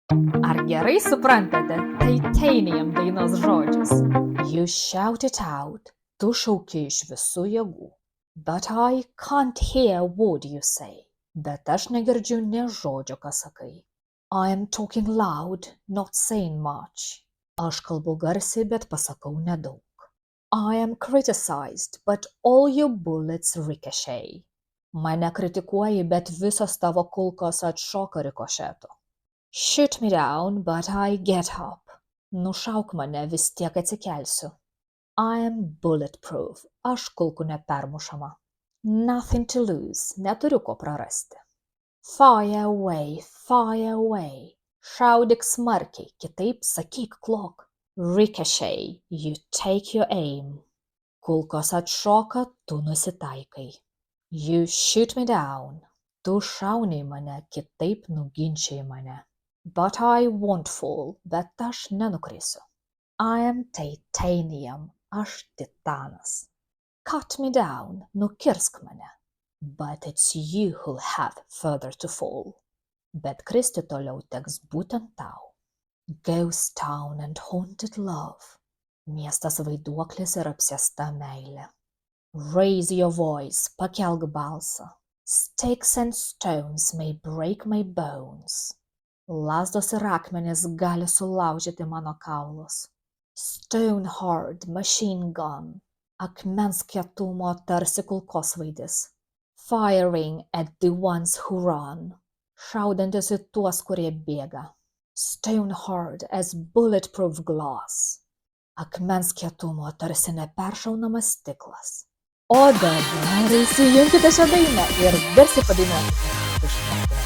Ar gerai suprantate Titanium dainos žodžius? You shout it out. Tu šauki iš visų jėgų. But I can't hear a word you say. Bet aš negirdžiu nė žodžio, ką sakai. I am talking loud, not saying much. Aš kalbu garsiai, bet pasakau nedaug. I am criticized, but all your bullets ricochet. Mane kritikuoji, bet visos tavo kulkos atšoka rikošetu. Shoot me down, but I get up. Nušauk mane, vis tiek atsikelsiu. I am bulletproof. Aš kulkų nepermušama. Nothing to lose. Neturiu ko prarasti. Fire away, fire away. Šaudyk smarkiai, kitaip sakyk klok. Ricochet, you take your aim. Kulkos atšoka, tu nusitaikai. You shoot me down. Tu šauni į mane, kitaip nuginčiai mane. But I won't fall, bet aš nenukrisiu. I am titanium, aš titanas. Cut me down, nukirsk mane. But it's you who'll have further to fall. Bet kristi toliau teks būtent tau. Ghost town and haunted love. Miestas vaiduoklis ir apsėsta meilė. Raise your voice, pakelk balsą. Sticks and stones may break my bones. Lazdos ir akmenys gali sulaužyti mano kaulus. Stone hard machine gun. Akmens kietumo tarsi kulkosvaidis. Firing at the ones who run. Šaudantis į tuos, kurie bėga. Stone hard as bulletproof glass. Akmens kietumo tarsi neperšaunamas stiklas. O dabar įsijunkite šią dainą ir garsiai padainuokite.